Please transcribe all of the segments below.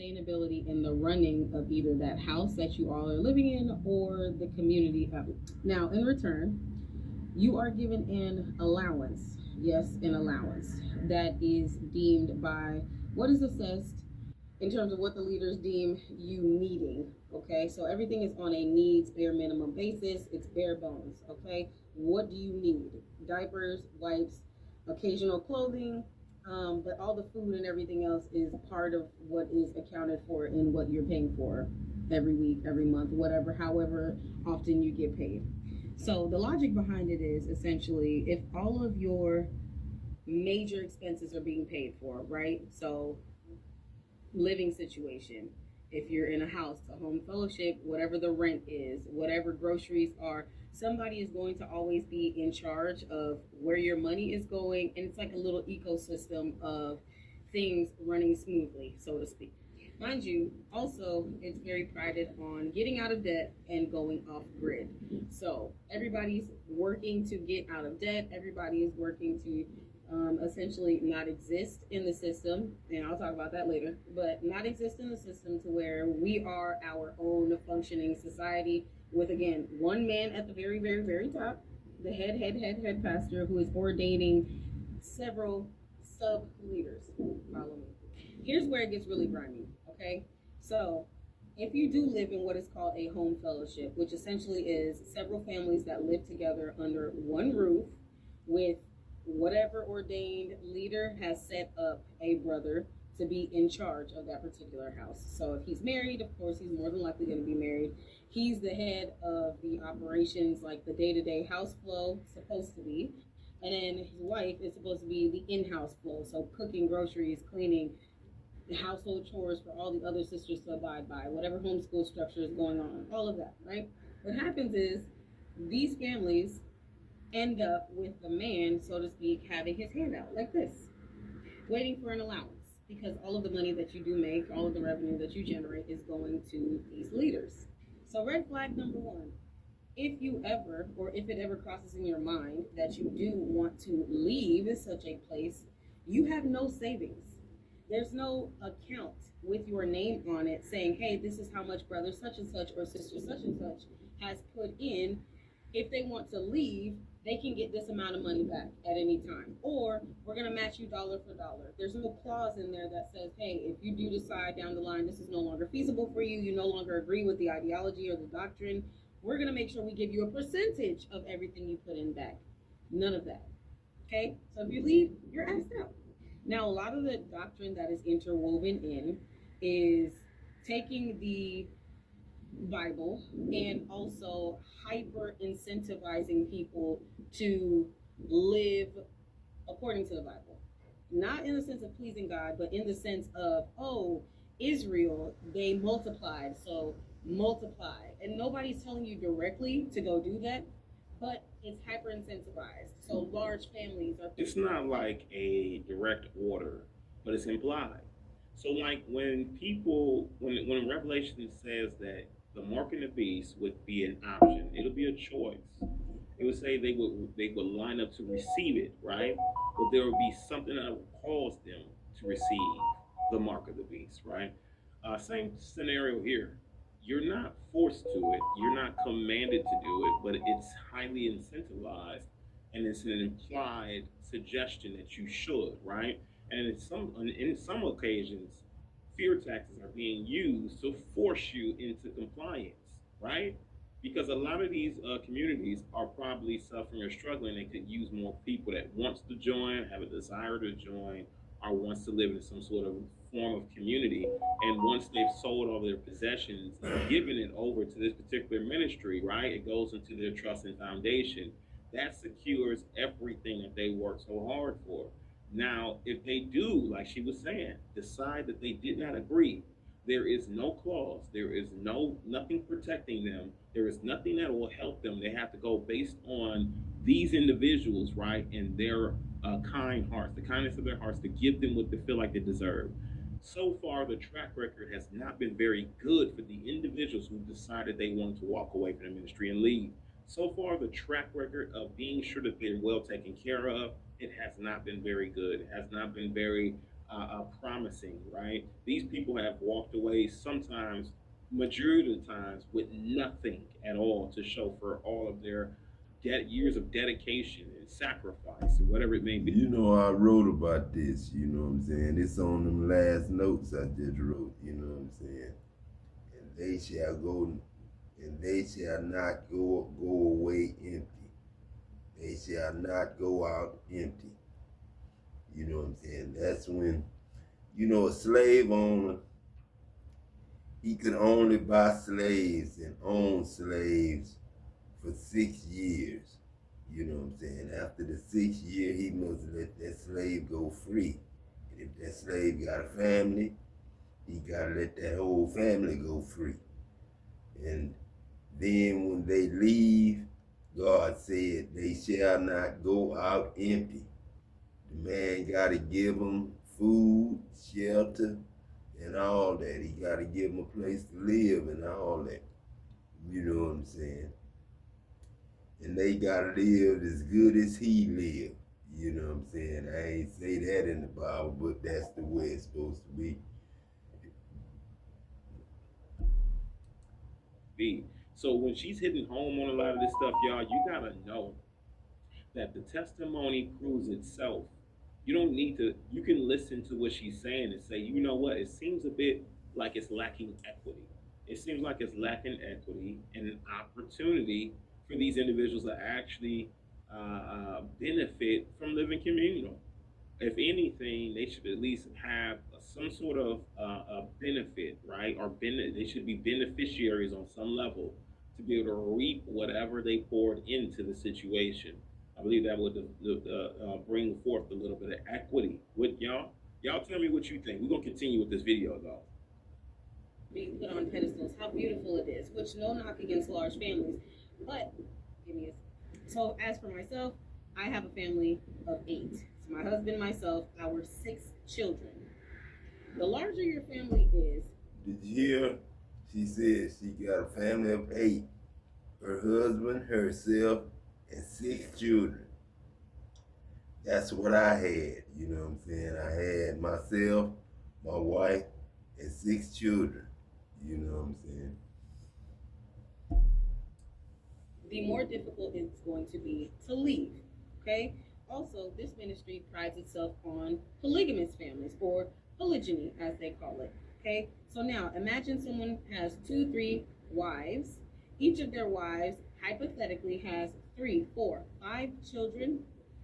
sustainability in the running of either that house that you all are living in or the community of it. Now, in return, you are given an allowance. Yes, an allowance that is deemed by what is assessed in terms of what the leaders deem you needing. Okay, so everything is on a needs bare minimum basis. It's bare bones. Okay, what do you need? Diapers, wipes, occasional clothing, but all the food and everything else is part of what is accounted for in what you're paying for every week, every month, whatever, however often you get paid. So the logic behind it is essentially if all of your major expenses are being paid for, right? So living situation. If you're in a house, a home fellowship, whatever the rent is, whatever groceries are, somebody is going to always be in charge of where your money is going. And it's like a little ecosystem of things running smoothly, so to speak. Mind you, also, it's very prided on getting out of debt and going off grid. So everybody's working to get out of debt. Everybody is working to essentially not exist in the system, and I'll talk about that later, but not exist in the system to where we are our own functioning society with, again, one man at the very, very, very top, the head pastor who is ordaining several sub leaders. Follow me. Here's where it gets really grimy, okay? So, if you do live in what is called a home fellowship, which essentially is several families that live together under one roof with whatever ordained leader has set up a brother to be in charge of that particular house. So if he's married, of course, he's more than likely going to be married. He's the head of the operations, like the day-to-day house flow, supposed to be. And then his wife is supposed to be the in-house flow, so cooking, groceries, cleaning, the household chores for all the other sisters to abide by, whatever homeschool structure is going on, all of that, right? What happens is these families end up with the man, so to speak, having his hand out like this, waiting for an allowance because all of the money that you do make, all of the revenue that you generate is going to these leaders. So, red flag number one, if you ever, or if it ever crosses in your mind that you do want to leave such a place, you have no savings. There's no account with your name on it saying, hey, this is how much brother such and such or sister such and such has put in. If they want to leave, they can get this amount of money back at any time. Or we're going to match you dollar for dollar. There's no clause in there that says, hey, if you do decide down the line this is no longer feasible for you, you no longer agree with the ideology or the doctrine, we're going to make sure we give you a percentage of everything you put in back. None of that. Okay? So if you leave, you're asked out. Now, a lot of the doctrine that is interwoven in is taking the Bible and also hyper incentivizing people to live according to the Bible. Not in the sense of pleasing God, but in the sense of, oh, Israel, they multiplied, so multiply. And nobody's telling you directly to go do that, but it's hyper incentivized. So large families are. It's not like a direct order, but it's implied. So, like when Revelation says that the mark and the beast would be an option, it'll be a choice. It would say they would line up to receive it, right? But there would be something that would cause them to receive the mark of the beast, right? Same scenario here. You're not forced to it. You're not commanded to do it, but it's highly incentivized, and it's an implied suggestion that you should, right? And in some occasions, fear tactics are being used to force you into compliance, right? Because a lot of these communities are probably suffering or struggling. They could use more people that wants to join, have a desire to join, or wants to live in some sort of form of community. And once they've sold all their possessions and given it over to this particular ministry, right, it goes into their trust and foundation. That secures everything that they work so hard for. Now, if they do, like she was saying, decide that they did not agree, there is no clause, there is nothing protecting them, there is nothing that will help them. They have to go based on these individuals, right, and their kind hearts, the kindness of their hearts, to give them what they feel like they deserve. So far, the track record has not been very good for the individuals who decided they wanted to walk away from the ministry and leave. So far, the track record of being sure that they're well taken care of, it has not been very good. It has not been very promising, right? These people have walked away sometimes, majority of the times, with nothing at all to show for all of their years of dedication and sacrifice, or whatever it may be. You know, I wrote about this, you know what I'm saying? It's on them last notes I just wrote, you know what I'm saying? And they shall go, and they shall not go away empty. They shall not go out empty. You know what I'm saying? That's when, you know, a slave owner, he could only buy slaves and own slaves for 6 years. You know what I'm saying? After the 6th year, he must let that slave go free. And if that slave got a family, he gotta let that whole family go free. And then when they leave, God said they shall not go out empty. The man gotta give them food, shelter, and all that. He gotta give them a place to live and all that. You know what I'm saying? And they gotta live as good as he lived. You know what I'm saying? I ain't say that in the Bible, but that's the way it's supposed to be. So when she's hitting home on a lot of this stuff, y'all, you gotta know that the testimony proves itself. You don't need to, you can listen to what she's saying and say, you know what, it seems a bit like it's lacking equity. It seems like it's lacking equity and an opportunity for these individuals to actually benefit from living communal. If anything, they should at least have some sort of benefit, right? Or they should be beneficiaries on some level to be able to reap whatever they poured into the situation. I believe that would bring forth a little bit of equity with y'all. Y'all tell me what you think. We're gonna continue with this video though. Being put on pedestals, how beautiful it is, which no knock against large families. But give me so as for myself, I have a family of 8. It's my husband, myself, our 6 children. The larger your family is. Did you hear? She said she got a family of 8. Her husband, herself, and 6 children. That's what I had, you know what I'm saying? I had myself, my wife, and 6 children. You know what I'm saying? The more difficult it's going to be to leave, okay? Also, this ministry prides itself on polygamous families, or polygyny, as they call it, okay? So now, imagine someone has 2, 3 wives. Each of their wives, hypothetically, has 3, 4, 5 children.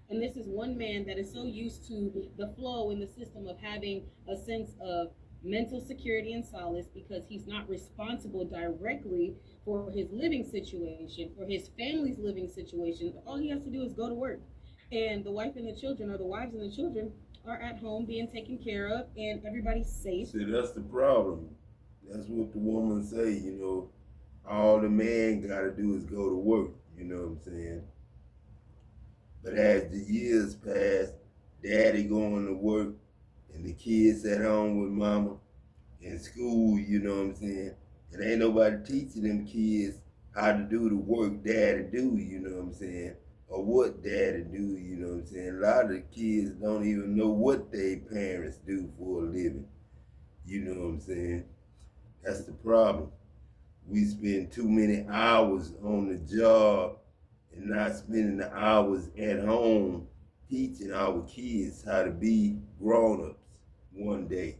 And this is one man that is so used to the flow in the system of having a sense of mental security and solace because he's not responsible directly for his living situation, for his family's living situation. All he has to do is go to work. And the wife and the children, or the wives and the children, are at home being taken care of, and everybody's safe. See, that's the problem. That's what the woman say, you know. All the man gotta do is go to work, you know what I'm saying? But as the years pass, daddy going to work and the kids at home with mama in school, you know what I'm saying? And ain't nobody teaching them kids how to do the work daddy do, you know what I'm saying? Or what daddy do, you know what I'm saying? A lot of the kids don't even know what their parents do for a living, you know what I'm saying? That's the problem. We spend too many hours on the job and not spending the hours at home teaching our kids how to be grown-ups one day.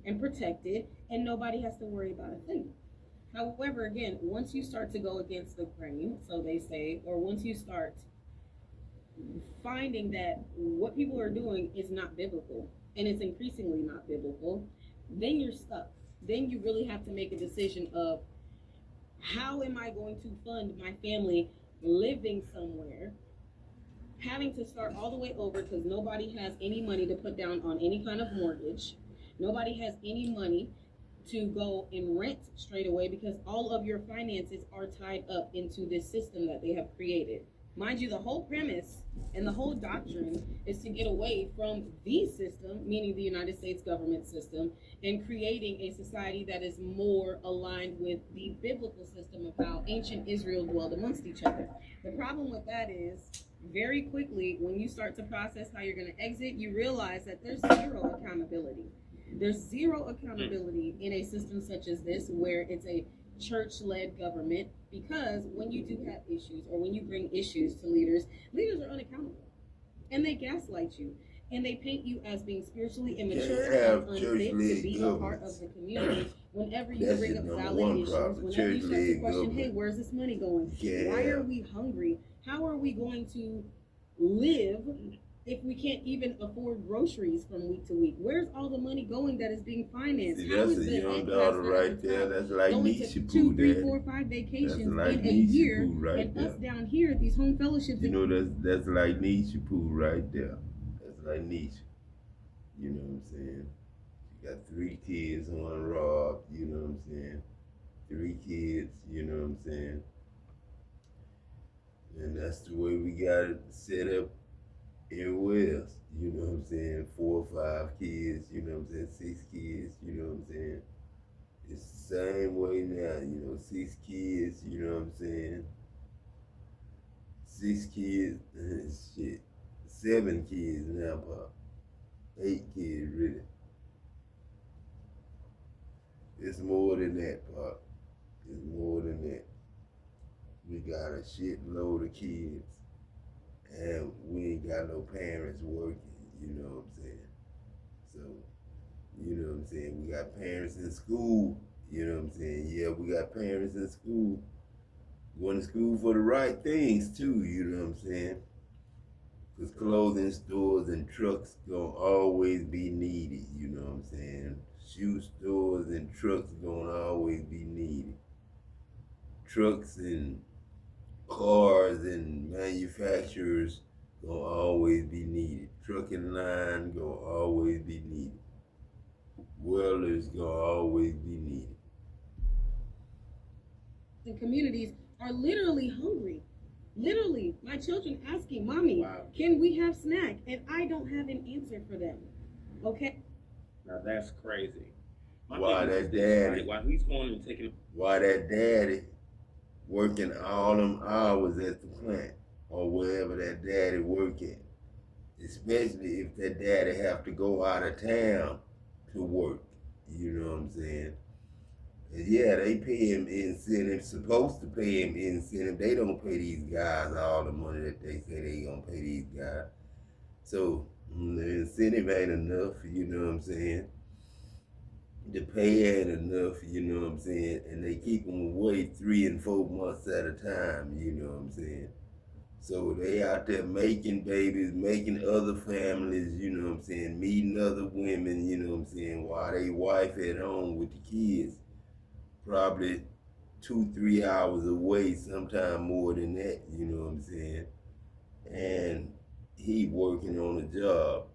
And protected, and nobody has to worry about a thing. However, again, once you start to go against the grain, so they say, or once you start finding that what people are doing is not biblical, and it's increasingly not biblical, then you're stuck. Then you really have to make a decision of, how am I going to fund my family living somewhere, having to start all the way over because nobody has any money to put down on any kind of mortgage. Nobody has any money to go and rent straight away because all of your finances are tied up into this system that they have created. Mind you, the whole premise and the whole doctrine is to get away from the system, meaning the United States government system, and creating a society that is more aligned with the biblical system of how ancient Israel dwelled amongst each other. The problem with that is very quickly, when you start to process how you're going to exit, you realize that there's zero accountability. There's zero accountability in a system such as this, where it's a church-led government. Because when you do have issues, or when you bring issues to leaders, leaders are unaccountable, and they gaslight you, and they paint you as being spiritually immature and unfit to be a part of the community. Whenever you bring up valid issues, whenever you start to question, hey, where's this money going? Why are we hungry? How are we going to live if we can't even afford groceries from week to week? Where's all the money going that is being financed? See, How that's is a the young ed daughter pastor right at the there. top That's like going to Nisha 2, Poo, 3, Daddy. 4, 5 vacations Like in a Nisha year, Poo right and there. us down here at these home fellowships? You know, that's like Nisha Poo right there. That's like Nisha. You know what I'm saying? She got 3 kids on Rob, you know what I'm saying? 3 kids, you know what I'm saying? And that's the way we got it set up in West, you know what I'm saying? 4 or 5 kids, you know what I'm saying? 6 kids, you know what I'm saying? It's the same way now, you know, 6 kids, you know what I'm saying? 6 kids, shit, 7 kids now, Pop. 8 kids, really. It's more than that, Pop. It's more than that. We got a shitload of kids, and we ain't got no parents working, you know what I'm saying? So, you know what I'm saying? We got parents in school, you know what I'm saying? Yeah, we got parents in school, going to school for the right things too, you know what I'm saying? Because clothing stores and trucks gonna always be needed, you know what I'm saying? Shoe stores and trucks gonna always be needed. Trucks and cars and manufacturers gonna always be needed. Trucking line gonna always be needed. Welders gonna always be needed. And communities are literally hungry. Literally, my children asking, Mommy, Wow. can we have snack? And I don't have an answer for them. Okay? Now that's crazy. Why that daddy? Why he's going and taking? Why that daddy working all them hours at the plant or wherever that daddy working? Especially if that daddy have to go out of town to work. You know what I'm saying? And yeah, they pay him incentive, supposed to pay him incentive. They don't pay these guys all the money that they say they gonna pay these guys. So the incentive ain't enough, you know what I'm saying? The pay ain't enough, you know what I'm saying? And they keep them away 3 and 4 months at a time, you know what I'm saying? So they out there making babies, making other families, you know what I'm saying, meeting other women, you know what I'm saying, while they wife at home with the kids, probably 2-3 hours away, sometime more than that, you know what I'm saying? And he working on a job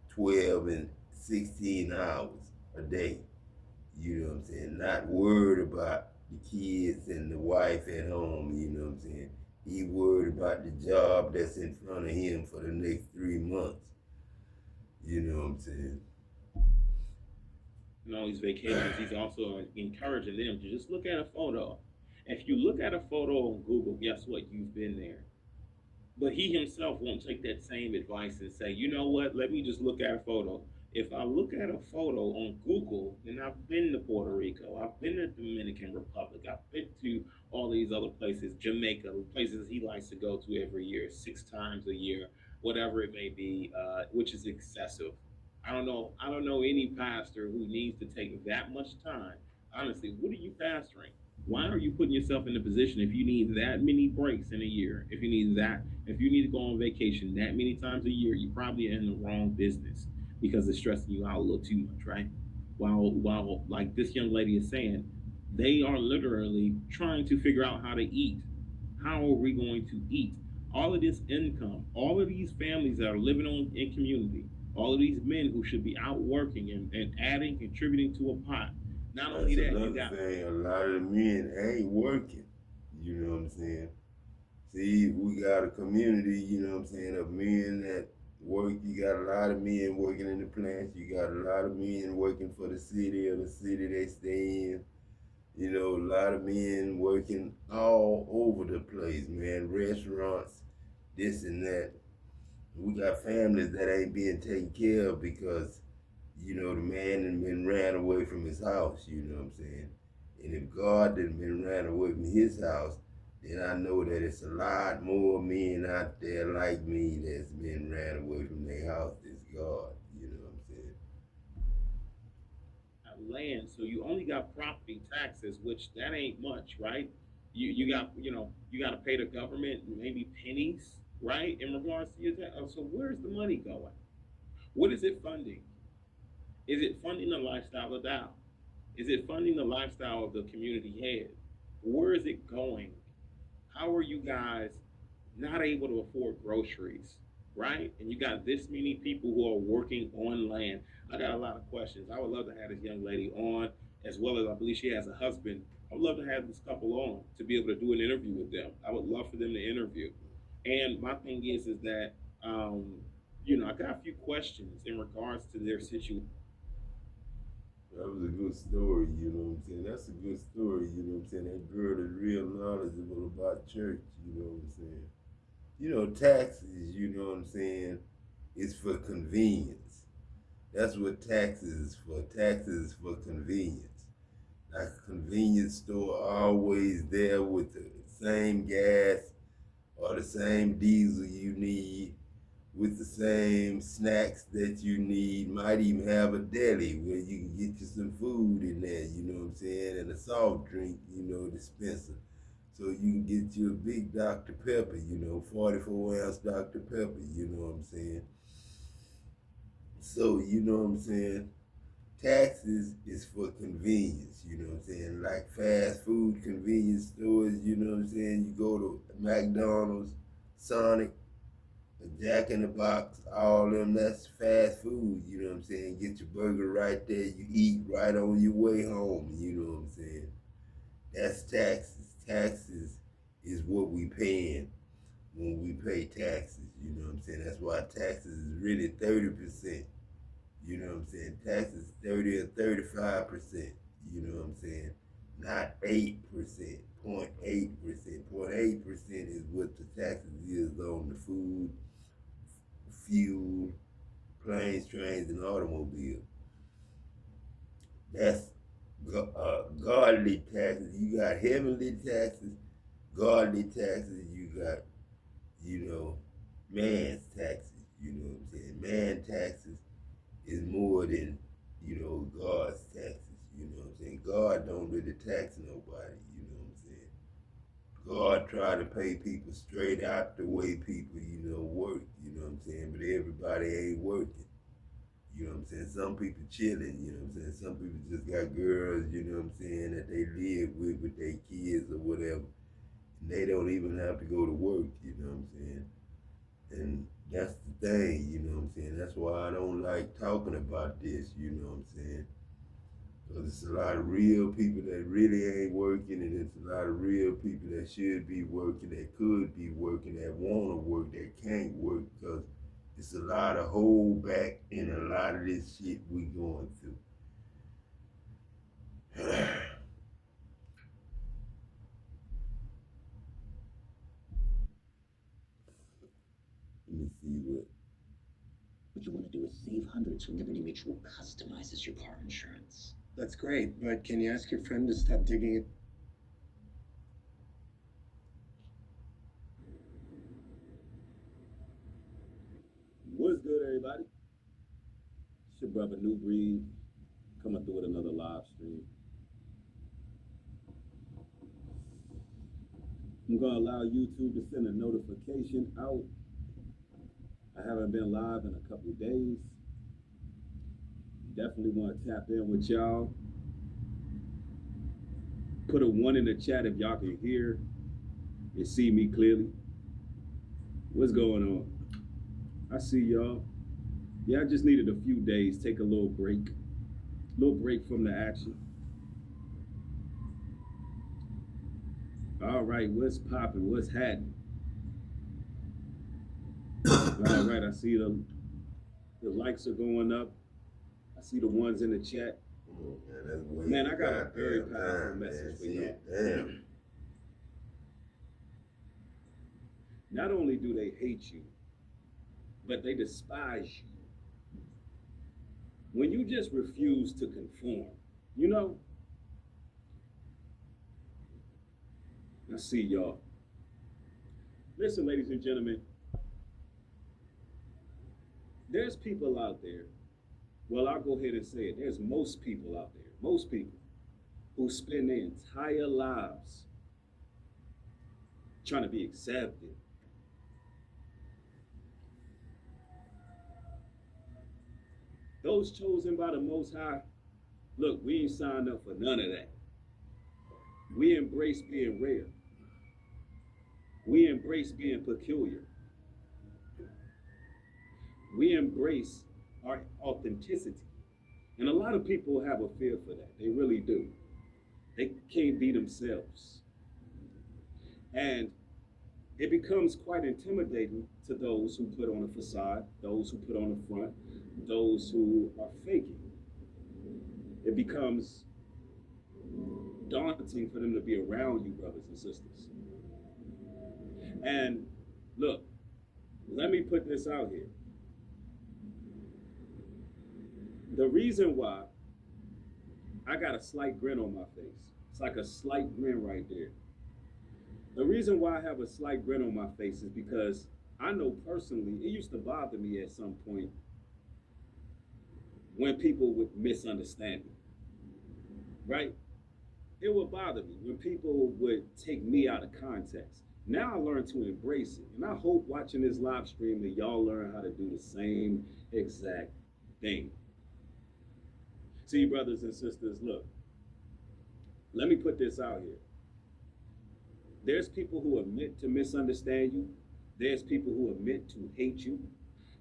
12 and 16 hours a day, you know what I'm saying, not worried about the kids and the wife at home, you know what I'm saying? He worried about the job that's in front of him for the next 3 months. You know what I'm saying? And all these vacations, he's also encouraging them to just look at a photo. If you look at a photo on Google, guess what? You've been there. But he himself won't take that same advice and say, you know what? Let me just look at a photo. If I look at a photo on Google, then I've been to Puerto Rico, I've been to the Dominican Republic, I've been to all these other places, Jamaica, places he likes to go to every year, 6 times a year, whatever it may be, which is excessive. I don't know. I don't know any pastor who needs to take that much time. Honestly, what are you pastoring? Why are you putting yourself in a position if you need that many breaks in a year? If you need to go on vacation that many times a year, you're probably in the wrong business because it's stressing you out a little too much, right? While like this young lady is saying, they are literally trying to figure out how to eat. How are we going to eat? All of this income, all of these families that are living on in community, all of these men who should be out working and adding, contributing to a pot. Not only That's that, you another got thing. A lot of the men ain't working. You know what I'm saying? See, we got a community, you know what I'm saying, of men that work. You got a lot of men working in the plants. You got a lot of men working for the city or the city they stay in. You know, a lot of men working all over the place, man. Restaurants, this and that. We got families that ain't being taken care of because, you know, the man done been ran away from his house, you know what I'm saying? And if God done been ran away from his house, then I know that it's a lot more men out there like me that's been ran away from their house than God, you know what I'm saying? Land, so you only got property taxes, which that ain't much, right? You got you got to pay the government maybe pennies, right? In regards to your tax. So where's the money going? What is it funding? Is it funding the lifestyle of Dow? Is it funding the lifestyle of the community head? Where is it going? How are you guys not able to afford groceries, right? And you got this many people who are working on land. I got a lot of questions. I would love to have this young lady on, as well as I believe she has a husband. I would love to have this couple on to be able to do an interview with them. I would love for them to interview. And my thing is that um, I got a few questions in regards to their situation. That was a good story, you know what I'm saying? That's a good story, you know what I'm saying? That girl is real knowledgeable about church, you know what I'm saying? You know, taxes, you know what I'm saying, is for convenience. That's what taxes is for. Taxes is for convenience. Like a convenience store always there with the same gas or the same diesel you need, with the same snacks that you need. Might even have a deli where you can get you some food in there, you know what I'm saying, and a soft drink, you know, dispenser. So you can get you a big Dr. Pepper, you know, 44-ounce Dr. Pepper, you know what I'm saying. So, you know what I'm saying, taxes is for convenience, you know what I'm saying? Like fast food convenience stores, you know what I'm saying? You go to McDonald's, Sonic, Jack in the Box, all them, that's fast food, you know what I'm saying? Get your burger right there, you eat right on your way home, you know what I'm saying? That's taxes. Taxes is what we paying when we pay taxes, you know what I'm saying? That's why taxes is really 30%. You know what I'm saying? Taxes 30 or 35%. You know what I'm saying? Not 8%. 0.8%. 0.8% is what the taxes is on the food, fuel, planes, trains, and automobiles. That's godly taxes. You got heavenly taxes, godly taxes. You got, you know, man's taxes. You know what I'm saying? Man taxes is more than, you know, God's taxes. You know what I'm saying? God don't really tax nobody. You know what I'm saying? God try to pay people straight out the way people, you know, work. You know what I'm saying? But everybody ain't working. You know what I'm saying? Some people chilling, you know what I'm saying? Some people just got girls, you know what I'm saying, that they live with their kids or whatever. And they don't even have to go to work, you know what I'm saying? And that's the thing, you know what I'm saying? That's why I don't like talking about this, you know what I'm saying? Because it's a lot of real people that really ain't working, and it's a lot of real people that should be working, that could be working, that want to work, that can't work, because it's a lot of holdback in a lot of this shit we going through. Let me see What you want to do is save hundreds when Liberty Mutual customizes your car insurance. That's great, but can you ask your friend to stop digging it? What's good, everybody? It's your brother New Breed coming through with another live stream. I'm gonna allow YouTube to send a notification out. I haven't been live in a couple of days. Definitely want to tap in with y'all. Put a 1 in the chat if y'all can hear and see me clearly. What's going on? I see y'all. Yeah, I just needed a few days, take a little break from the action. All right, what's popping? What's happening? All right, I see the likes are going up. I see the ones in the chat. Man, I got a very powerful message for y'all. Damn. not only do they hate you, but they despise you. When you just refuse to conform, you know, I see y'all. Listen, ladies and gentlemen, there's people out there, well, I'll go ahead and say it. There's most people out there, most people who spend their entire lives trying to be accepted. Those chosen by the Most High, look, we ain't signed up for none of that. We embrace being rare. We embrace being peculiar. We embrace our authenticity. And a lot of people have a fear for that. They really do. They can't be themselves. And it becomes quite intimidating to those who put on a facade, those who put on a front, those who are faking. It becomes daunting for them to be around you, brothers and sisters. And look, let me put this out here. The reason why I got a slight grin on my face, it's like a slight grin right there. The reason why I have a slight grin on my face is because I know personally, it used to bother me at some point when people would misunderstand me, right? It would bother me when people would take me out of context. Now I learn to embrace it. And I hope watching this live stream that y'all learn how to do the same exact thing. See, brothers and sisters, look, let me put this out here. There's people who are meant to misunderstand you. There's people who are meant to hate you.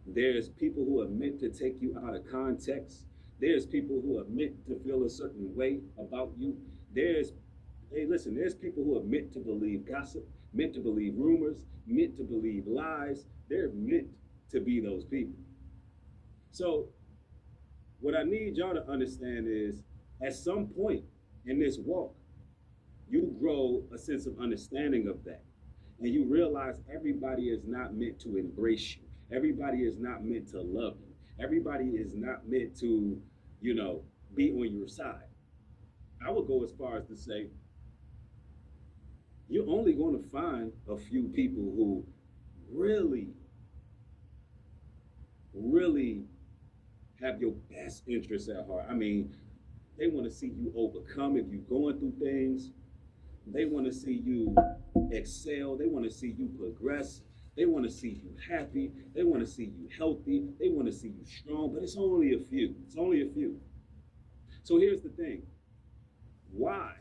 There's people who are meant to take you out of context. There's people who are meant to feel a certain way about you. There's people who are meant to believe gossip, meant to believe rumors, meant to believe lies. They're meant to be those people. So what I need y'all to understand is at some point in this walk, you grow a sense of understanding of that. And you realize everybody is not meant to embrace you. Everybody is not meant to love you. Everybody is not meant to, be on your side. I would go as far as to say, you're only going to find a few people who really, really have your best interests at heart. I mean, they want to see you overcome if you're going through things. They want to see you excel. They want to see you progress. They want to see you happy. They want to see you healthy. They want to see you strong, but it's only a few. It's only a few. So here's the thing. Why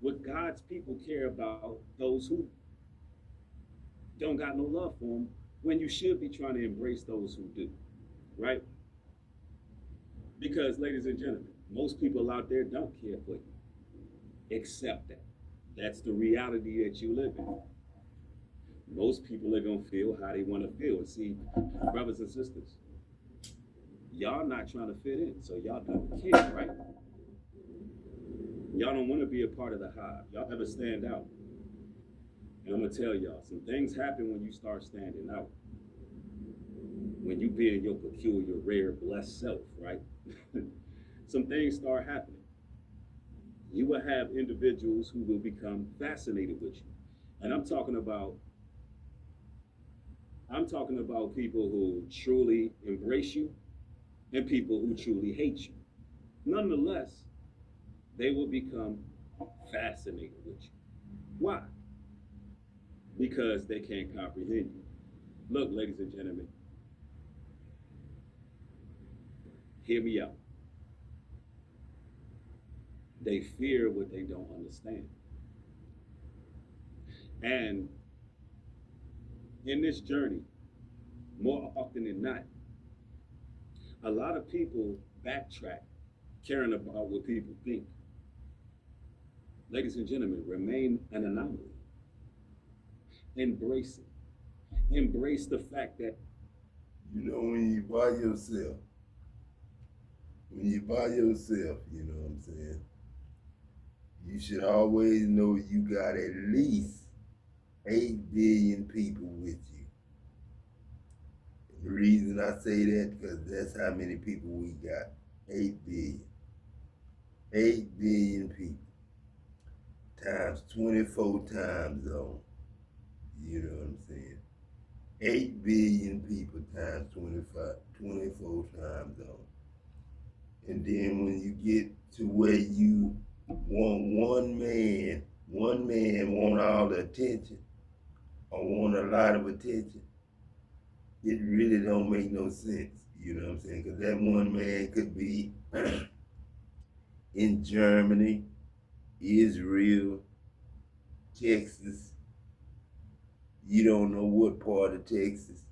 would God's people care about those who don't got no love for them when you should be trying to embrace those who do, right? Because, ladies and gentlemen, most people out there don't care for you. Accept that. That's the reality that you live in. Most people are going to feel how they want to feel. And see, brothers and sisters, y'all not trying to fit in, so y'all don't care, right? Y'all don't want to be a part of the hive. Y'all never stand out. And I'm going to tell y'all, some things happen when you start standing out. When you be in your peculiar, rare, blessed self, right? Some things start happening. You will have individuals who will become fascinated with you. And I'm talking about people who truly embrace you and people who truly hate you. Nonetheless, they will become fascinated with you. Why? Because they can't comprehend you. Look, ladies and gentlemen, hear me out. They fear what they don't understand. And in this journey, more often than not, a lot of people backtrack, caring about what people think. Ladies and gentlemen, remain an anomaly. Embrace it. Embrace the fact that, when you by yourself, you know what I'm saying? You should always know you got at least 8 billion people with you. The reason I say that, because that's how many people we got. 8 billion. 8 billion people times 24 time zone. You know what I'm saying? 8 billion people times 24 time zone. And then when you get to where you want one man want all the attention or want a lot of attention, it really don't make no sense. You know what I'm saying? Because that one man could be in Germany, Israel, Texas. You don't know what part of Texas.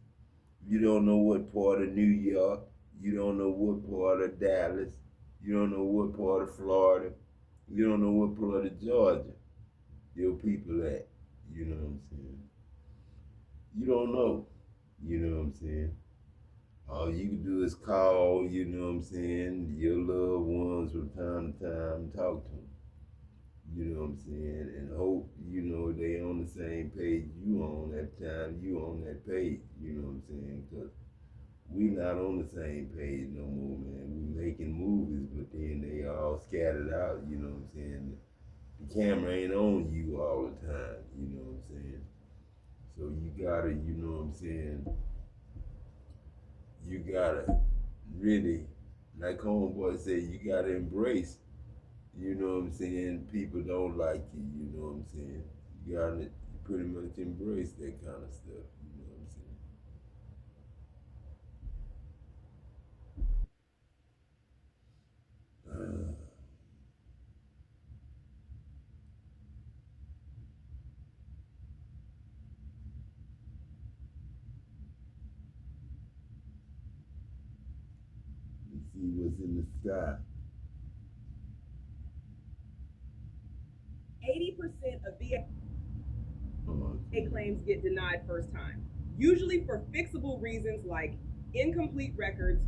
You don't know what part of New York. You don't know what part of Dallas. You don't know what part of Florida. You don't know what part of Georgia your people at. You know what I'm saying? You don't know. You know what I'm saying? All you can do is call, you know what I'm saying, your loved ones from time to time and talk to them. You know what I'm saying? And hope, you know, they on the same page you on that time, you on that page. You know what I'm saying? Because we not on the same page no more, man. We making movies, but then they all scattered out, you know what I'm saying? The camera ain't on you all the time, you know what I'm saying? So you gotta, you know what I'm saying, you gotta really, like Homeboy said, you gotta embrace, you know what I'm saying, people don't like you know what I'm saying? You gotta pretty much embrace that kind of stuff, you know what I'm saying? Let's see what's in the sky. 80% of VA claims get denied first time, usually for fixable reasons like incomplete records.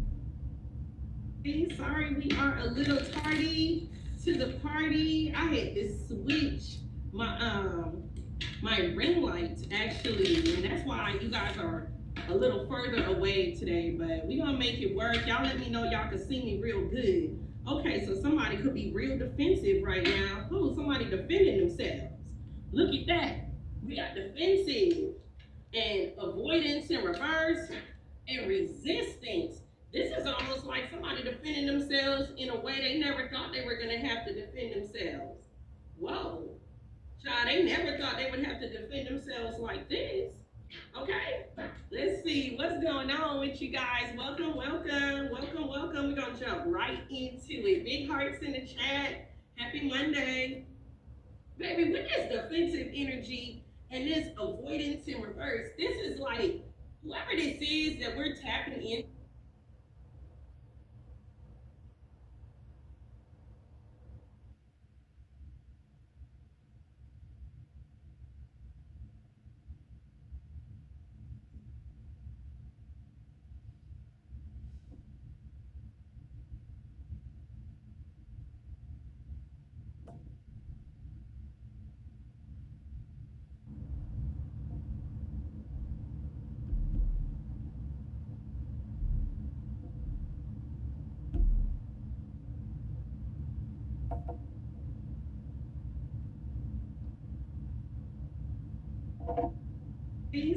Sorry, we are a little tardy to the party. I had to switch my ring light actually, and that's why you guys are a little further away today. But we gonna make it work. Y'all let me know y'all can see me real good. Okay, so somebody could be real defensive right now. Oh, somebody defending themselves. Look at that. We got defensive and avoidance in reverse and resistance. This is almost like somebody defending themselves in a way they never thought they were going to have to defend themselves. Whoa. Child, they never thought they would have to defend themselves like this. Okay, let's see what's going on with you guys. Welcome, welcome, welcome, welcome. We're going to jump right into it. Big hearts in the chat. Happy Monday. Baby, with this defensive energy and this avoidance in reverse, this is like whoever this is that we're tapping in.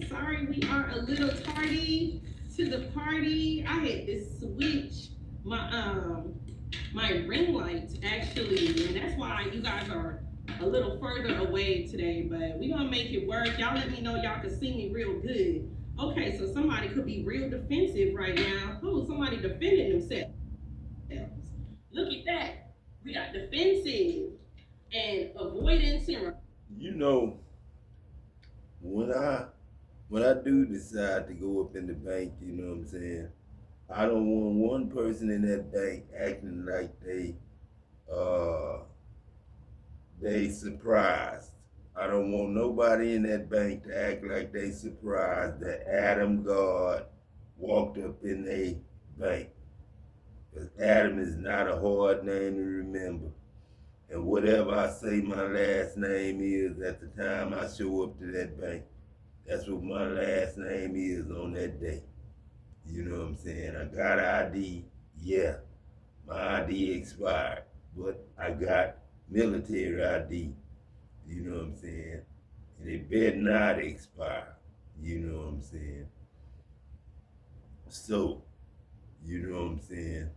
Sorry, we are a little tardy to the party. I had to switch my ring light actually, and that's why you guys are a little further away today. But we gonna make it work. Y'all let me know y'all can see me real good. Okay, so somebody could be real defensive right now. Oh, somebody defending themselves. Look at that. We got defensive and avoidance and You know, when I do decide to go up in the bank, you know what I'm saying, I don't want one person in that bank acting like they surprised. I don't want nobody in that bank to act like they surprised that Adam God walked up in a bank. Because Adam is not a hard name to remember. And whatever I say my last name is at the time I show up to that bank, that's what my last name is on that day. You know what I'm saying? I got ID, yeah. My ID expired, but I got military ID. You know what I'm saying? And it better not expire. You know what I'm saying? So, you know what I'm saying?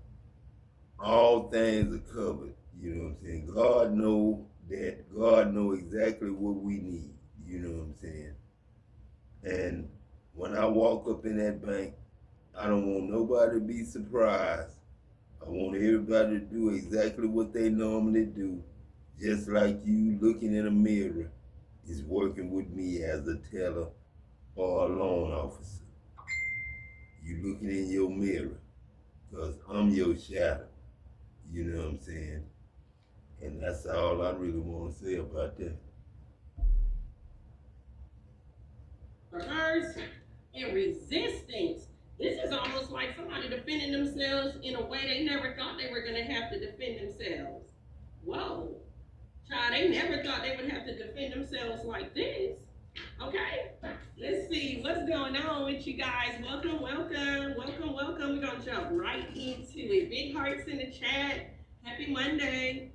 All things are covered. You know what I'm saying? God know that. God know exactly what we need. You know what I'm saying? And when I walk up in that bank, I don't want nobody to be surprised. I want everybody to do exactly what they normally do, just like you looking in a mirror is working with me as a teller or a loan officer. You looking in your mirror, because I'm your shadow. You know what I'm saying? And that's all I really want to say about that. Reverse and resistance. This is almost like somebody defending themselves in a way they never thought they were going to have to defend themselves. Whoa. Child, they never thought they would have to defend themselves like this. Okay, let's see what's going on with you guys. Welcome. We're going to jump right into it. Big hearts in the chat. Happy Monday.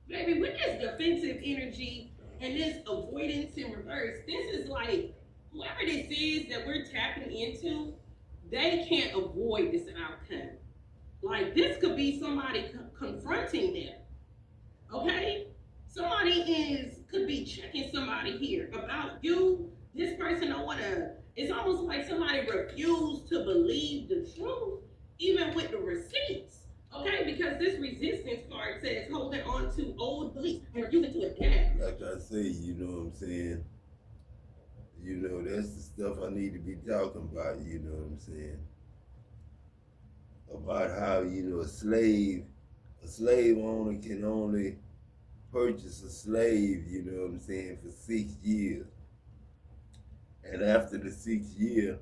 Baby, with this defensive energy and this avoidance in reverse, this is like whoever this is that we're tapping into, they can't avoid this outcome. Like this could be somebody confronting them. Okay? Somebody could be checking somebody here about you. This person don't want to, it's almost like somebody refused to believe the truth, even with the receipts. Okay, because this resistance card says holding on to old beliefs and refusing to adapt. Like I say, you know what I'm saying? You know, that's the stuff I need to be talking about, you know what I'm saying? About how, you know, a slave owner can only purchase a slave, you know what I'm saying, for 6 years. And after the 6th year,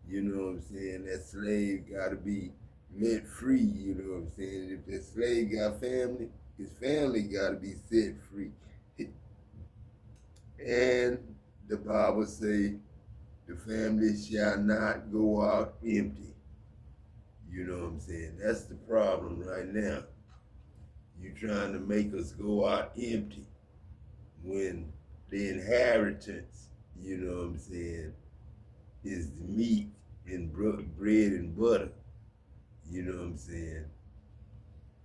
you know what I'm saying, that slave gotta be let free, you know what I'm saying? If that slave got family, his family gotta be set free. And the Bible say, the family shall not go out empty. You know what I'm saying? That's the problem right now. You trying to make us go out empty when the inheritance, you know what I'm saying, is the meat and bread and butter. You know what I'm saying?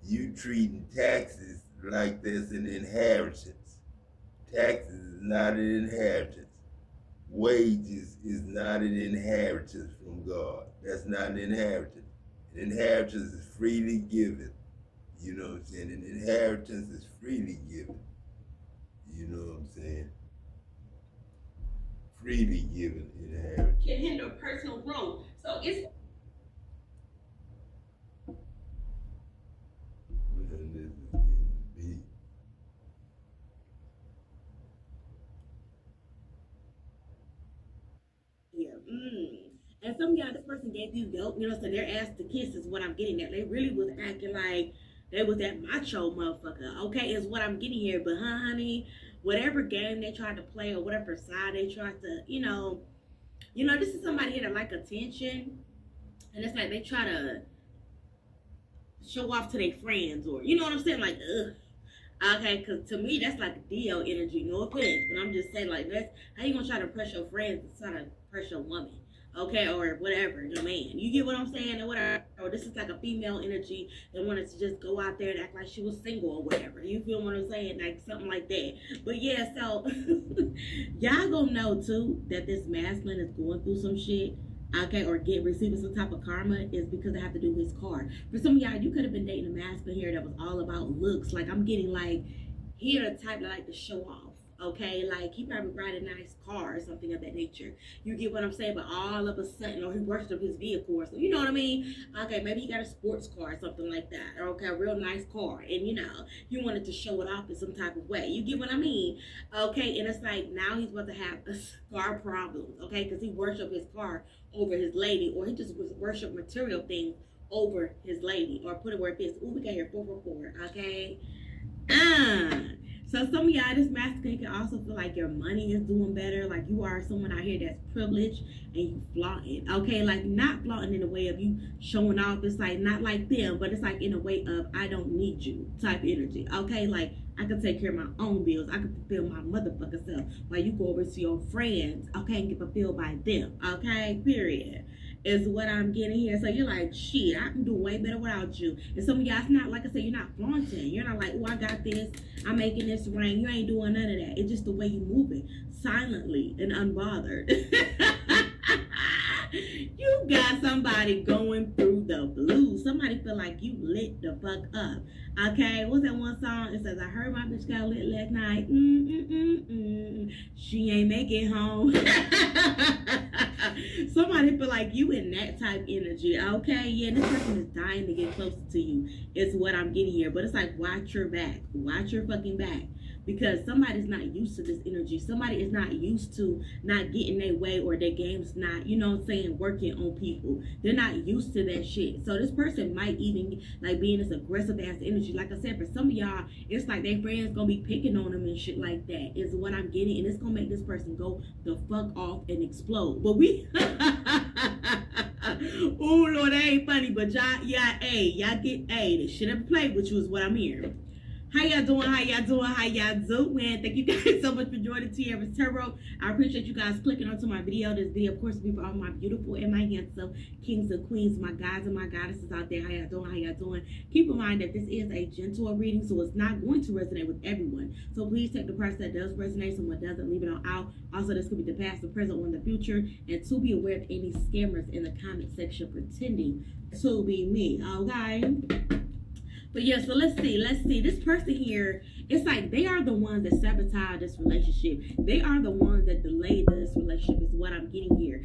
You treating taxes like there's an inheritance. Taxes is not an inheritance. Wages is not an inheritance from God. That's not an inheritance. An inheritance is freely given. You know what I'm saying? An inheritance is freely given. You know what I'm saying? Freely given inheritance. Can hinder personal growth. So it's And this is getting deep. Yeah. And some guy, this person gave you dope, you know, so they're asked to kiss is what I'm getting at. They really was acting like they was that macho motherfucker. Okay, is what I'm getting here. But honey, whatever game they tried to play or whatever side they tried to, this is somebody here that like attention. And it's like they try to show off to their friends or, you know what I'm saying? Like, ugh. Okay, because to me, that's like DL energy. No offense, but I'm just saying, like, that's how you gonna try to press your friends and try to press your woman, okay, or whatever, your man. You get what I'm saying, or whatever. Or this is like a female energy that wanted to just go out there and act like she was single or whatever. You feel what I'm saying? Like something like that. But yeah, so y'all gonna know too that this masculine is going through some shit. Okay, or receiving some type of karma is because I have to do his card. For some of y'all, you could have been dating a masculine here that was all about looks. Like I'm getting like, he the type that like to show off. Okay, like he probably ride a nice car or something of that nature. You get what I'm saying? But all of a sudden, or he works up his vehicle or something. You know what I mean? Okay, maybe he got a sports car or something like that. Or okay, a real nice car. And you wanted to show it off in some type of way. You get what I mean? Okay, and it's like now he's about to have car problems. Okay, because he worship his car over his lady, or he just worship material things over his lady, or put it where it fits. Ooh, we got here 444. Okay. So some of y'all, this masculine can also feel like your money is doing better. Like you are someone out here that's privileged and you flaunt it. Okay, like not flaunting in a way of you showing off. It's like not like them, but it's like in a way of I don't need you type energy. Okay, like I can take care of my own bills. I can fulfill my motherfucking self. While you go over to your friends, okay, and get fulfilled by them. Okay, period. Is what I'm getting here. So you're like, shit, I can do way better without you. And some of y'all, it's not like I said, you're not flaunting. You're not like, oh, I got this. I'm making this rain. You ain't doing none of that. It's just the way you move it, silently and unbothered. You got somebody going through the blues. Somebody feel like you lit the fuck up. Okay, what's that one song? It says, I heard my bitch got lit last night. She ain't make it home. Somebody feel like you in that type energy. Okay, yeah, this person is dying to get closer to you. It's what I'm getting here. But it's like, watch your back. Watch your fucking back. Because somebody's not used to this energy. Somebody is not used to not getting their way or their game's not, you know what I'm saying, working on people. They're not used to that shit. So this person might even like be in this aggressive ass energy. Like I said, for some of y'all, it's like their friends gonna be picking on them and shit like that is what I'm getting. And it's gonna make this person go the fuck off and explode. But we oh Lord, that ain't funny, but y'all get they should have played with you is what I'm hearing. How y'all doing? How y'all doing? Thank you guys so much for joining Tiara's Tarot. I appreciate you guys clicking onto my video. This video, of course, will be for all my beautiful and my handsome kings and queens, my guys and my goddesses out there. How y'all doing? Keep in mind that this is a gentle reading, so it's not going to resonate with everyone. So please take the parts that does resonate. Someone doesn't, leave it on out. Also, this could be the past, the present, or the future. And to be aware of any scammers in the comment section pretending to be me. Okay? But yeah, so let's see. This person here, it's like they are the ones that sabotage this relationship. They are the ones that delay this relationship is what I'm getting here.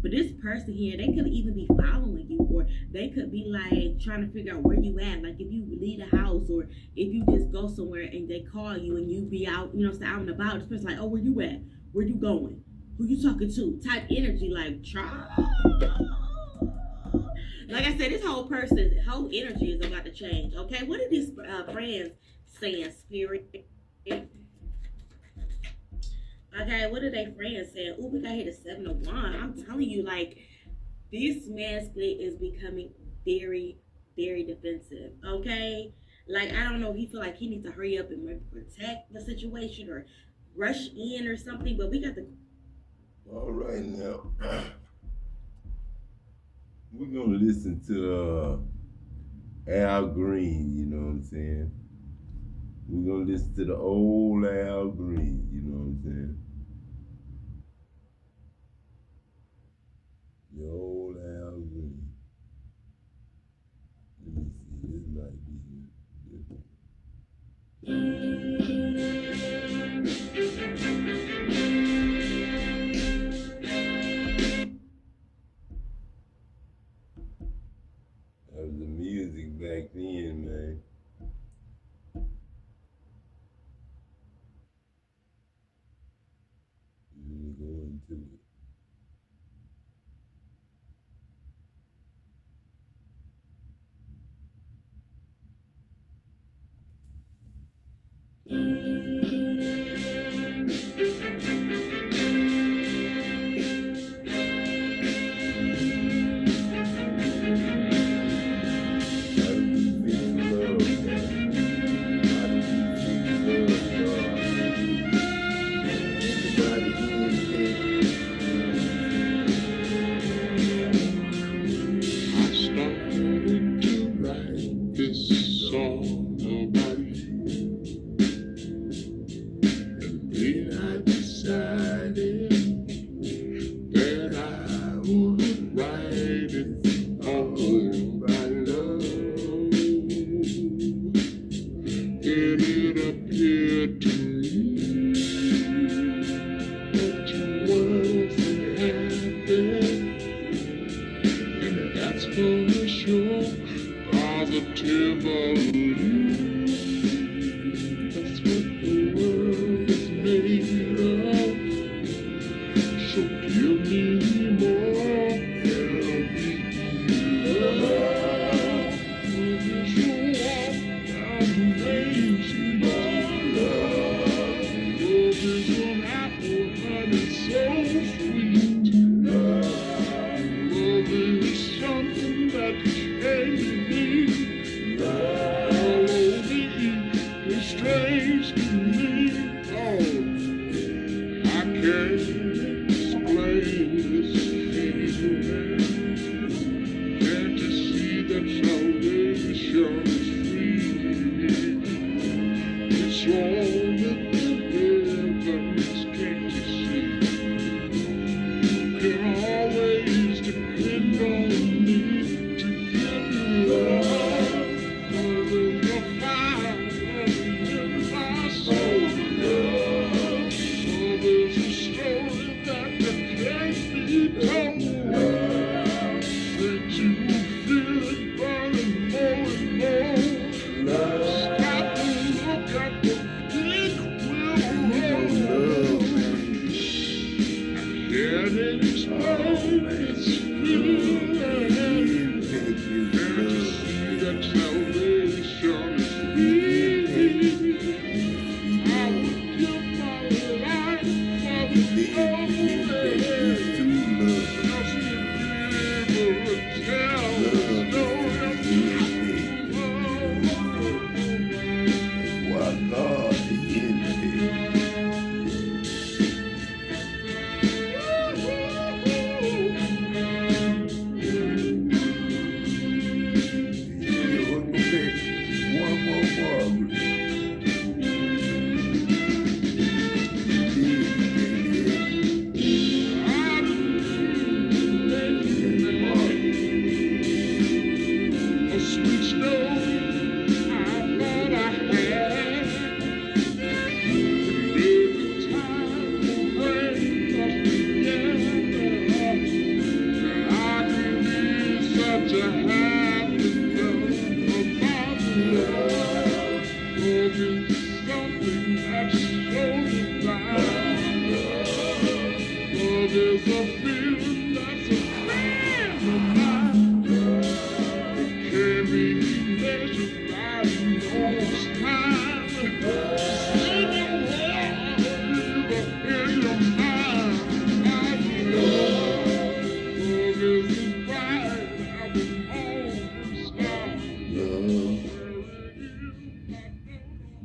But this person here, they could even be following you, or they could be like trying to figure out where you at. Like if you leave the house, or if you just go somewhere and they call you and you be out, you know, out and about. This person's like, oh, where you at? Where you going? Who you talking to? Type energy, like try. Like I said, this whole energy is about to change. Okay, what are these friends saying, Spirit? Okay, what are they friends saying? Ooh, we got hit a 7 of Wands. I'm telling you, like, this masculine is becoming very, very defensive. Okay, like I don't know if he feel like he needs to hurry up and protect the situation or rush in or something. But we got the. All right now. We're gonna listen to Al Green, you know what I'm saying? We're gonna listen to the old Al Green, you know what I'm saying? The old Al Green. Let me see, this might be That was the music back then, man. Let me go into it.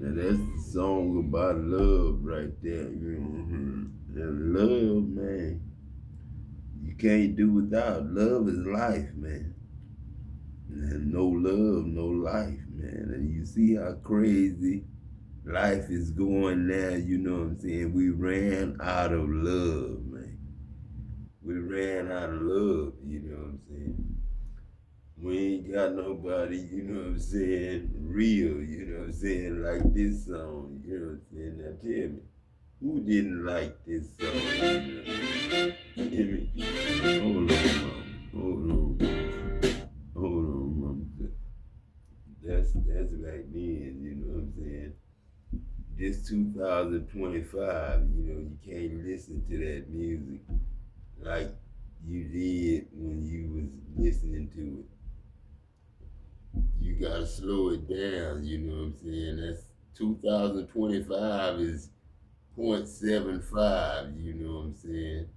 Now that's the song about love right there. And love, man, you can't do without. Love is life, man. And no love, no life, man. And you see how crazy life is going now, you know what I'm saying? We ran out of love, man. We ran out of love, you know what I'm saying? We ain't got nobody, you know what I'm saying, real, you know what I'm saying, like this song, you know what I'm saying? Now tell me, who didn't like this song? Hear me? Hold on, mama. Hold on, mama. That's back then, you know what I'm saying? This 2025, you know, you can't listen to that music like you did when you was listening to it. You gotta slow it down, you know what I'm saying? That's 2025 is 0.75, you know what I'm saying?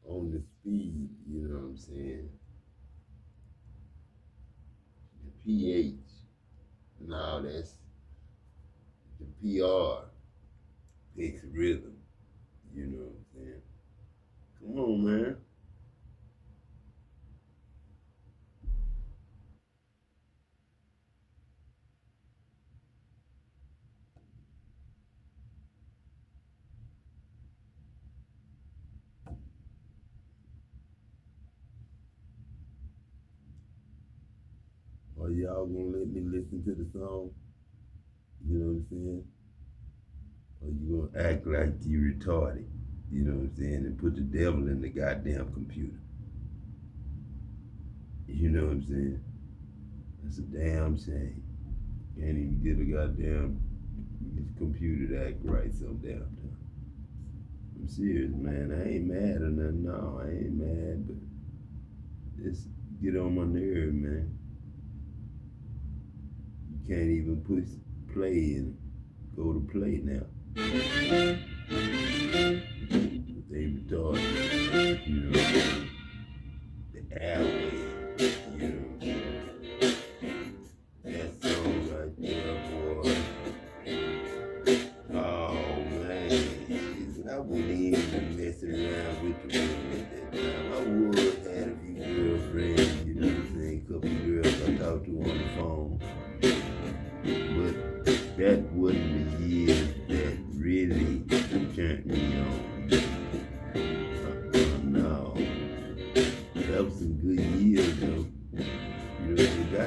On the speed, you know what I'm saying? The pH, now that's the PR, picks rhythm, you know what I'm saying? Come on, man. Are y'all gonna let me listen to the song? You know what I'm saying? Or you gonna act like you retarded? You know what I'm saying? And put the devil in the goddamn computer. You know what I'm saying? That's a damn shame. Can't even get a goddamn computer to act right some damn time. I'm serious, man. I ain't mad or nothing. No, I ain't mad, but just get on my nerve, man. You can't even push play and go to play now. They retarded, you know, the airwaves, you know. That song right there, boy. Oh man, I wouldn't even mess around with the women at that time.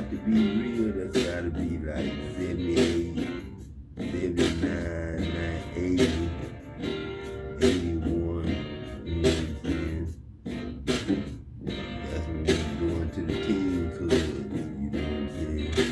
got to be real, that's gotta be like 78, 79, 80, 81. You know what I'm saying? That's when we're going to the teen club. You know what I'm saying?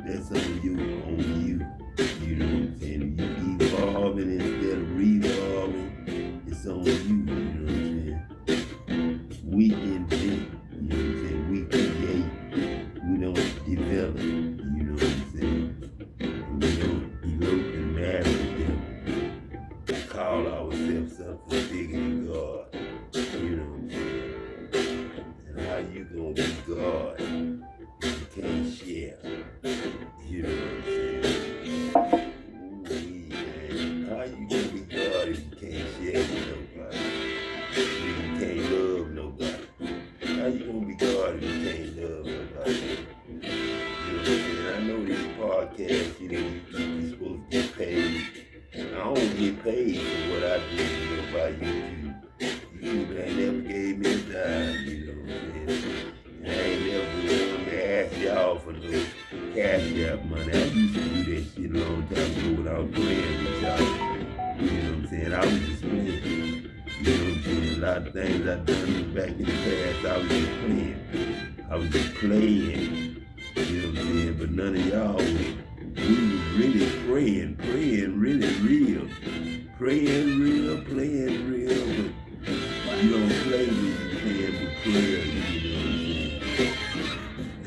That's on you, you know what I'm saying? develop, you know what I'm saying? And we don't elope and marry them. Call ourselves something bigger than God, you know what I'm saying? And how you gonna be God if you can't share, you know what I'm saying? Ooh, man. How you gonna be God if you can't share with nobody? If you can't love nobody? How you gonna be God if you can't love nobody? You know what I'm saying? I know this podcast, you know, you're supposed to get paid. I don't get paid for what I do, you know, by YouTube. YouTube ain't never gave me a dime, you know what I'm saying? And I ain't never been one to ask y'all for no cash app money. I used to do that shit a long time ago when I was playing with y'all. You know what I'm saying? I was just playing. You know what I'm saying? A lot of things I done back in the past, I was just playing. I was just playing. You know what I'm saying? But none of y'all we was really praying really real. Praying real, playing real, but you don't play when you playing with prayer, you know what I'm saying?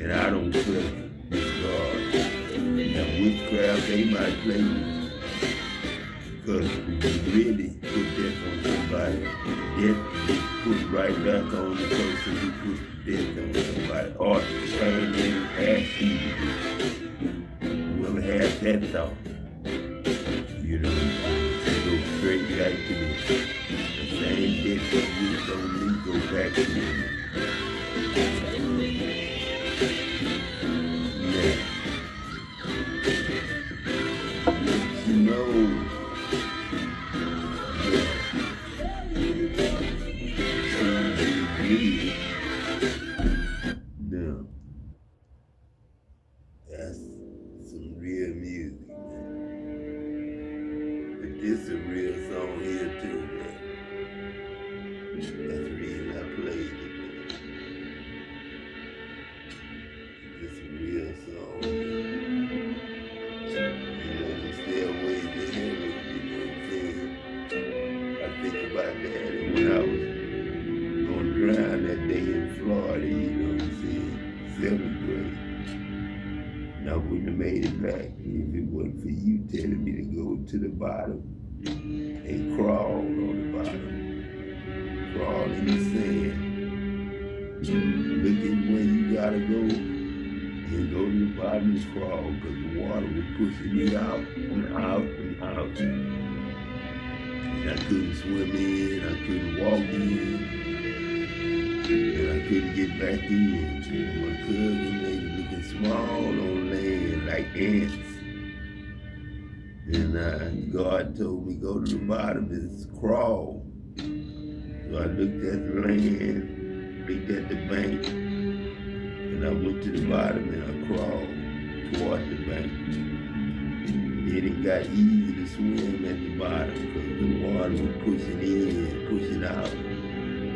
And I don't play with God. Now witchcraft, they might play with you. Because if you really put death on somebody, death is put right back on the person who put death on somebody. Or stand in and ask you to do. Whoever has that thought, you know, they go straight back to me. The same death that you on me go back to me. Now, you know, now, that's some real music, man. But this a real song here too, man. That's the reason I played it, man. This a real song. You know, the stairways to heaven, you know what I'm saying? I think about that, and when I was gonna drown that day in Florida, you know what I'm saying? 7th grade. And I wouldn't have made it back if it wasn't for you telling me to go to the bottom and crawl on the bottom. Crawl in the sand. Look at where you gotta go and go to the bottom and crawl because the water was pushing me out and out and out. And I couldn't swim in, I couldn't walk in, and I couldn't get back in. And my cousin, they were looking small on land like ants. And God told me go to the bottom and crawl. So I looked at the land, looked at the bank, and I went to the bottom and I crawled toward the bank. Then it got easy to swim at the bottom because the water was pushing in, pushing out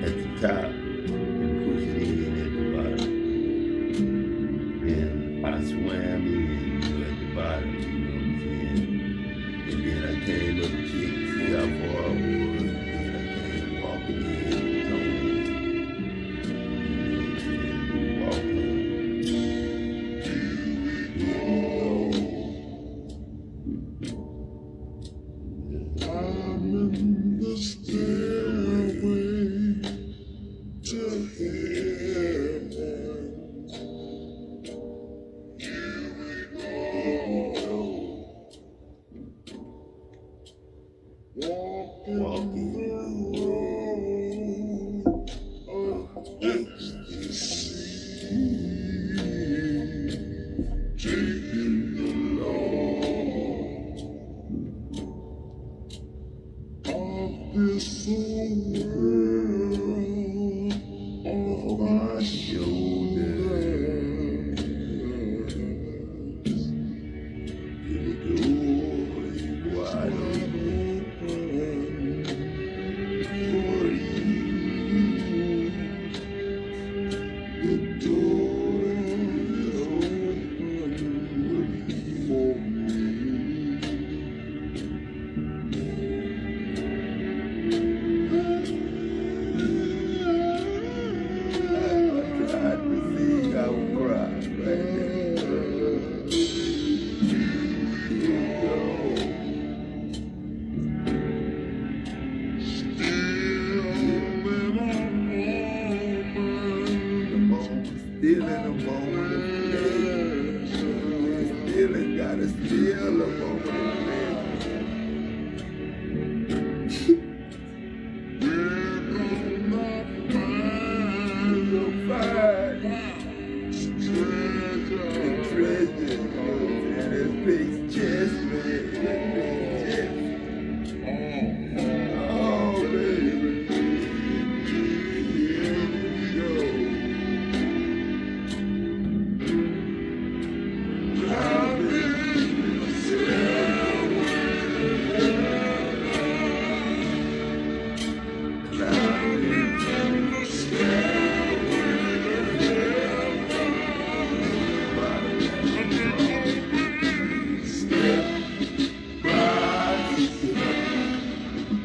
at the top, and pushing in at the bottom. And I swam in, you know, at the bottom, you know what I'm saying? And then I came up to check to see how far I was. Then I came walking in, Tony, you know what I'm saying? Walking. I'm in the stairway to heaven. Here we go. Walking feeling, gotta steal a moment of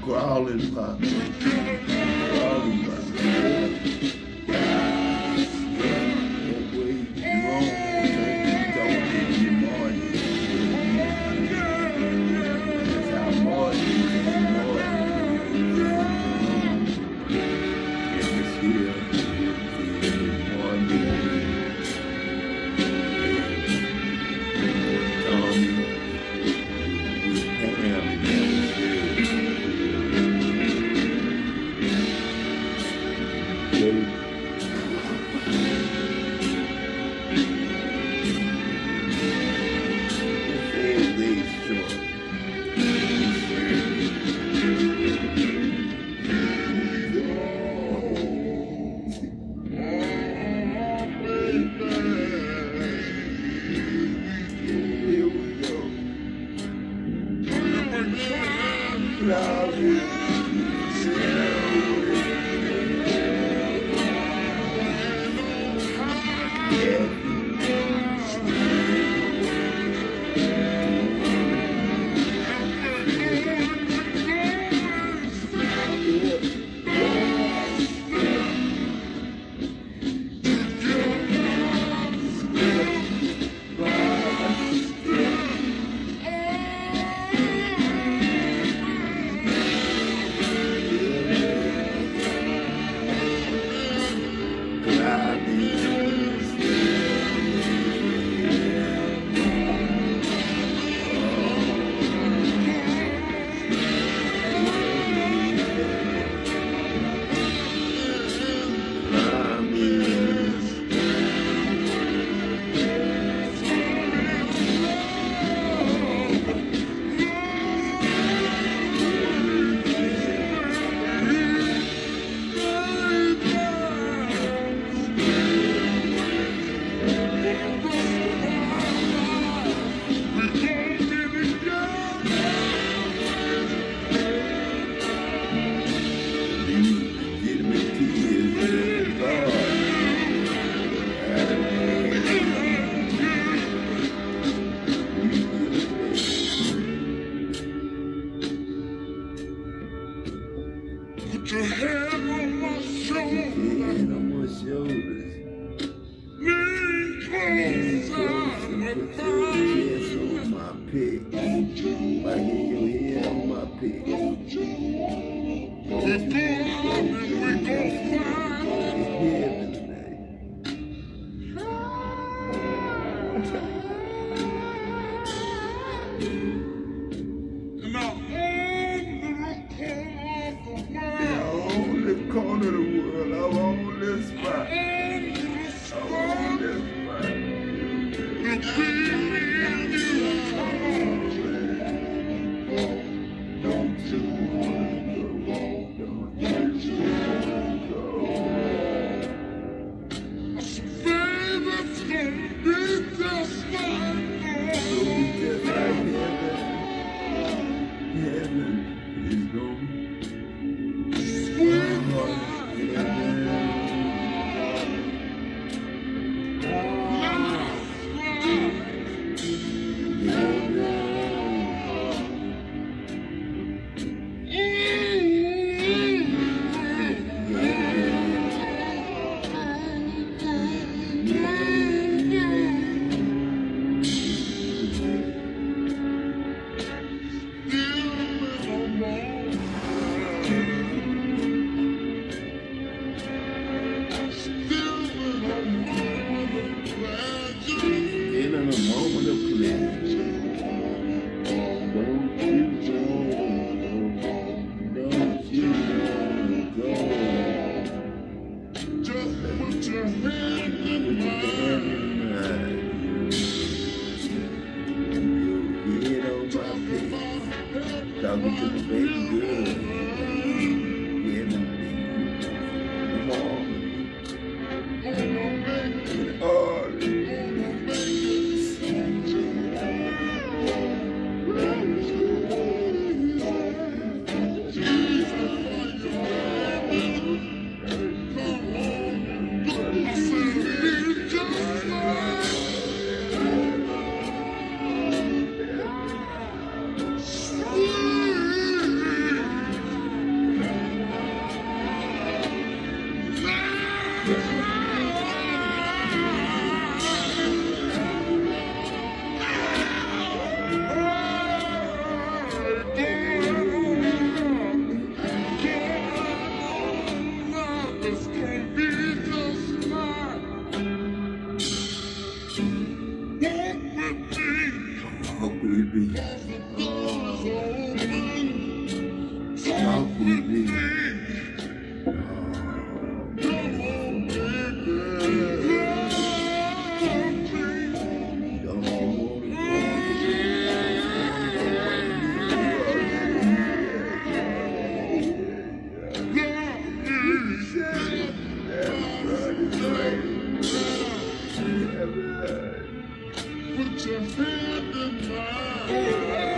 crawling pop. Crawling pop. That way you wrong, don't get your morning. That's how morning is morning. It's here. Morning. Tommy. Put your head on my shoulders. Head on my shoulders. Lean closer Put your chest on my pick. I hear your head on my pick. We're going up and we gon' fly. Heaven tonight. And I own the Corner of the world, I'm on this spot. I'm on this spot. Don't you wanna go? Don't you wanna go? Baby's gonna be just like It'll be just like heaven. Heaven is gonna be. In a moment of pleasure. talking to the baby girl. Yeah, come on. It's gonna be just fine. Walk with me. Talk with me. Come on, baby. Don't you want Put your hand in mine.